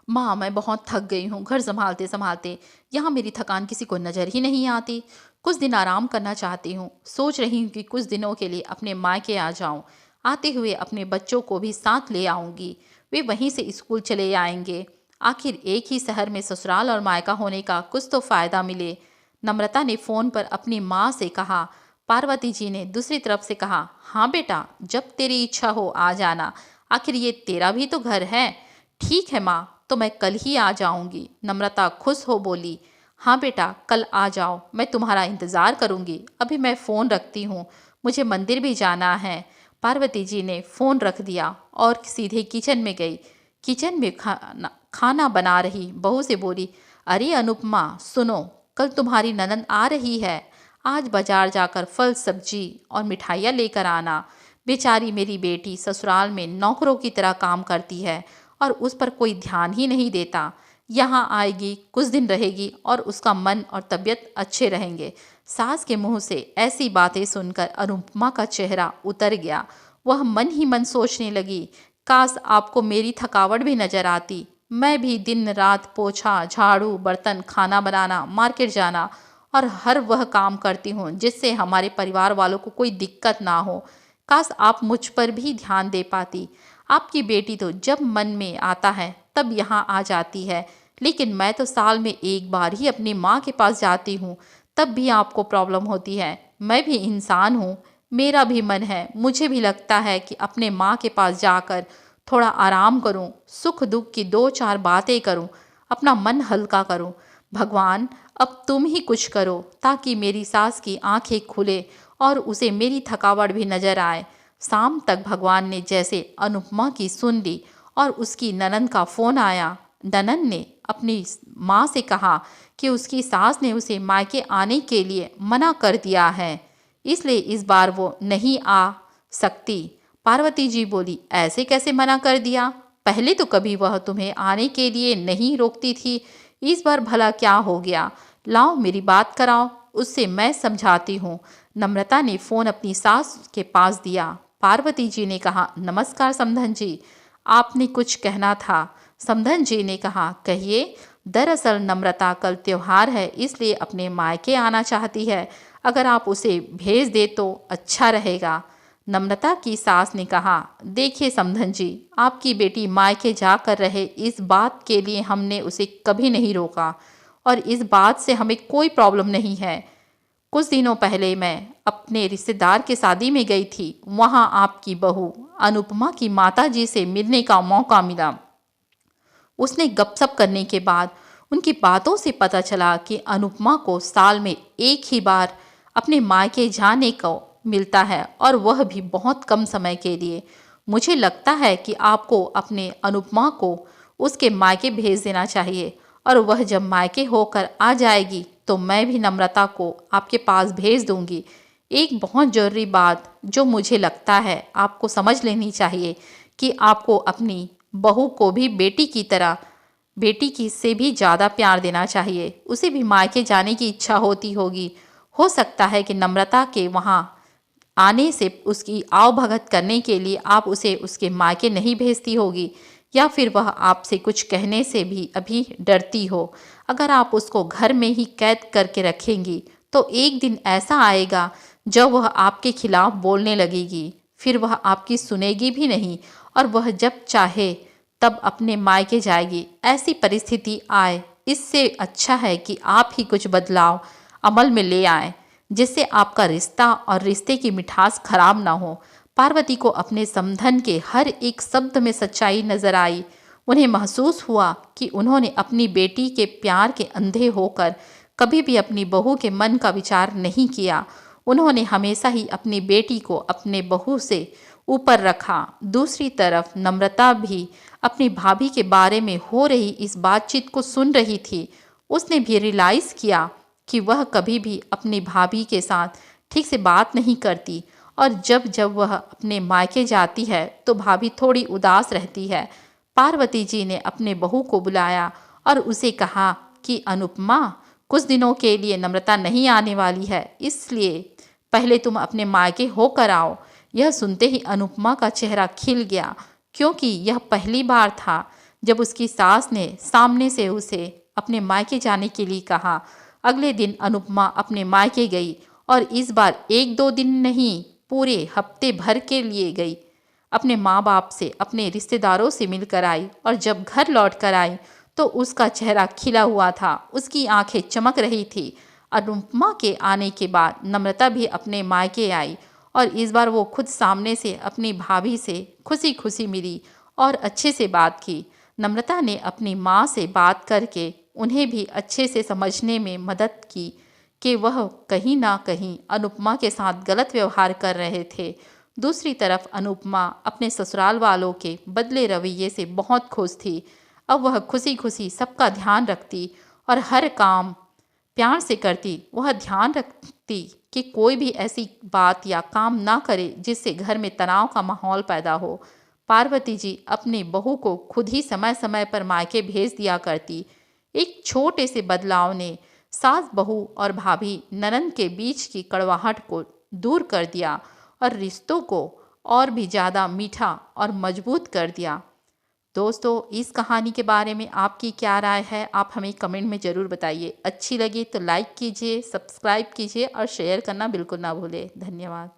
माँ, मैं बहुत थक गई हूँ घर संभालते संभालते। यहाँ मेरी थकान किसी को नज़र ही नहीं आती। कुछ दिन आराम करना चाहती हूँ। सोच रही हूँ कि कुछ दिनों के लिए अपने मायके आ जाऊँ। आते हुए अपने बच्चों को भी साथ ले आऊँगी। वे वहीं से स्कूल चले आएंगे। आखिर एक ही शहर में ससुराल और मायका होने का कुछ तो फ़ायदा मिले। नम्रता ने फ़ोन पर अपनी माँ से कहा। पार्वती जी ने दूसरी तरफ से कहा, हाँ बेटा, जब तेरी इच्छा हो आ जाना। आखिर ये तेरा भी तो घर है। ठीक है माँ, तो मैं कल ही आ जाऊंगी। नम्रता खुश हो बोली। हाँ बेटा, कल आ जाओ, मैं तुम्हारा इंतज़ार करूंगी। अभी मैं फ़ोन रखती हूँ, मुझे मंदिर भी जाना है। पार्वती जी ने फ़ोन रख दिया और सीधे किचन में गई। किचन में खाना खाना बना रही बहू से बोली, अरे अनुपमा, सुनो, कल तुम्हारी ननद आ रही है। आज बाजार जाकर फल सब्जी और मिठाइयाँ लेकर आना। बेचारी मेरी बेटी ससुराल में नौकरों की तरह काम करती है और उस पर कोई ध्यान ही नहीं देता। यहाँ आएगी, कुछ दिन रहेगी और उसका मन और तबीयत अच्छे रहेंगे। सास के मुंह से ऐसी बातें सुनकर अनुपमा का चेहरा उतर गया। वह मन ही मन सोचने लगी, काश आपको मेरी थकावट भी नजर आती। मैं भी दिन रात पोछा झाड़ू बर्तन खाना बनाना मार्केट जाना और हर वह काम करती हूँ जिससे हमारे परिवार वालों को कोई दिक्कत ना हो। काश आप मुझ पर भी ध्यान दे पाती। आपकी बेटी तो जब मन में आता है तब यहाँ आ जाती है, लेकिन मैं तो साल में एक बार ही अपनी माँ के पास जाती हूँ, तब भी आपको प्रॉब्लम होती है। मैं भी इंसान हूँ, मेरा भी मन है, मुझे भी लगता है कि अपने माँ के पास जाकर थोड़ा आराम करूँ, सुख दुख की दो चार बातें करूँ, अपना मन हल्का करूँ। भगवान, अब तुम ही कुछ करो ताकि मेरी सास की आंखें खुले और उसे मेरी थकावट भी नजर आए। शाम तक भगवान ने जैसे अनुपमा की सुन ली और उसकी ननद का फ़ोन आया। ननद ने अपनी माँ से कहा कि उसकी सास ने उसे मायके आने के लिए मना कर दिया है, इसलिए इस बार वो नहीं आ सकती। पार्वती जी बोली, ऐसे कैसे मना कर दिया? पहले तो कभी वह तुम्हें आने के लिए नहीं रोकती थी, इस बार भला क्या हो गया? लाओ मेरी बात कराओ, उससे मैं समझाती हूँ। नम्रता ने फ़ोन अपनी सास के पास दिया। पार्वती जी ने कहा, नमस्कार समधन जी, आपने कुछ कहना था। समधन जी ने कहा, कहिए। दरअसल नम्रता कल त्योहार है, इसलिए अपने मायके आना चाहती है। अगर आप उसे भेज दे तो अच्छा रहेगा। नम्रता की सास ने कहा, देखिए समधन जी, आपकी बेटी मायके जाकर रहे, इस बात के लिए हमने उसे कभी नहीं रोका और इस बात से हमें कोई प्रॉब्लम नहीं है। कुछ दिनों पहले मैं अपने रिश्तेदार के शादी में गई थी। वहाँ आपकी बहू अनुपमा की माताजी से मिलने का मौका मिला। उसने गपशप करने के बाद उनकी बातों से पता चला कि अनुपमा को साल में एक ही बार अपने मायके जाने को मिलता है और वह भी बहुत कम समय के लिए। मुझे लगता है कि आपको अपने अनुपमा को उसके मायके भेज देना चाहिए और वह जब मायके होकर आ जाएगी तो मैं भी नम्रता को आपके पास भेज दूंगी। एक बहुत ज़रूरी बात जो मुझे लगता है आपको समझ लेनी चाहिए कि आपको अपनी बहू को भी बेटी की तरह, बेटी की से भी ज़्यादा प्यार देना चाहिए। उसे भी मायके जाने की इच्छा होती होगी। हो सकता है कि नम्रता के वहाँ आने से उसकी आवभगत करने के लिए आप उसे उसके मायके नहीं भेजती होगी, या फिर वह आपसे कुछ कहने से भी अभी डरती हो। अगर आप उसको घर में ही कैद करके रखेंगी तो एक दिन ऐसा आएगा जब वह आपके खिलाफ बोलने लगेगी, फिर वह आपकी सुनेगी भी नहीं और वह जब चाहे तब अपने मायके जाएगी। ऐसी परिस्थिति आए, इससे अच्छा है कि आप ही कुछ बदलाव अमल में ले आएं जिससे आपका रिश्ता और रिश्ते की मिठास खराब ना हो। पार्वती को अपने समधन के हर एक शब्द में सच्चाई नजर आई। उन्हें महसूस हुआ कि उन्होंने अपनी बेटी के प्यार के अंधे होकर कभी भी अपनी बहू के मन का विचार नहीं किया। उन्होंने हमेशा ही अपनी बेटी को अपने बहू से ऊपर रखा। दूसरी तरफ नम्रता भी अपनी भाभी के बारे में हो रही इस बातचीत को सुन रही थी। उसने भी रियलाइज़ किया कि वह कभी भी अपनी भाभी के साथ ठीक से बात नहीं करती और जब जब वह अपने मायके जाती है तो भाभी थोड़ी उदास रहती है। पार्वती जी ने अपने बहू को बुलाया और उसे कहा कि अनुपमा, कुछ दिनों के लिए नम्रता नहीं आने वाली है, इसलिए पहले तुम अपने मायके होकर आओ। यह सुनते ही अनुपमा का चेहरा खिल गया, क्योंकि यह पहली बार था जब उसकी सास ने सामने से उसे अपने मायके जाने के लिए कहा। अगले दिन अनुपमा अपने मायके गई और इस बार 1-2 दिन नहीं, पूरे हफ्ते भर के लिए गई। अपने माँ बाप से, अपने रिश्तेदारों से मिलकर आई और जब घर लौट कर आई तो उसका चेहरा खिला हुआ था, उसकी आंखें चमक रही थी। अनुपमा के आने के बाद नम्रता भी अपने मायके आई और इस बार वो खुद सामने से अपनी भाभी से खुशी खुशी मिली और अच्छे से बात की। नम्रता ने अपनी माँ से बात करके उन्हें भी अच्छे से समझने में मदद की कि वह कहीं ना कहीं अनुपमा के साथ गलत व्यवहार कर रहे थे। दूसरी तरफ अनुपमा अपने ससुराल वालों के बदले रवैये से बहुत खुश थी। अब वह खुशी खुशी सबका ध्यान रखती और हर काम प्यार से करती। वह ध्यान रखती कि कोई भी ऐसी बात या काम ना करे जिससे घर में तनाव का माहौल पैदा हो। पार्वती जी अपनी बहू को खुद ही समय समय पर मायके भेज दिया करती। एक छोटे से बदलाव ने सास बहू और भाभी ननंद के बीच की कड़वाहट को दूर कर दिया और रिश्तों को और भी ज़्यादा मीठा और मजबूत कर दिया। दोस्तों, इस कहानी के बारे में आपकी क्या राय है, आप हमें कमेंट में ज़रूर बताइए। अच्छी लगी तो लाइक कीजिए, सब्सक्राइब कीजिए और शेयर करना बिल्कुल ना भूलें। धन्यवाद।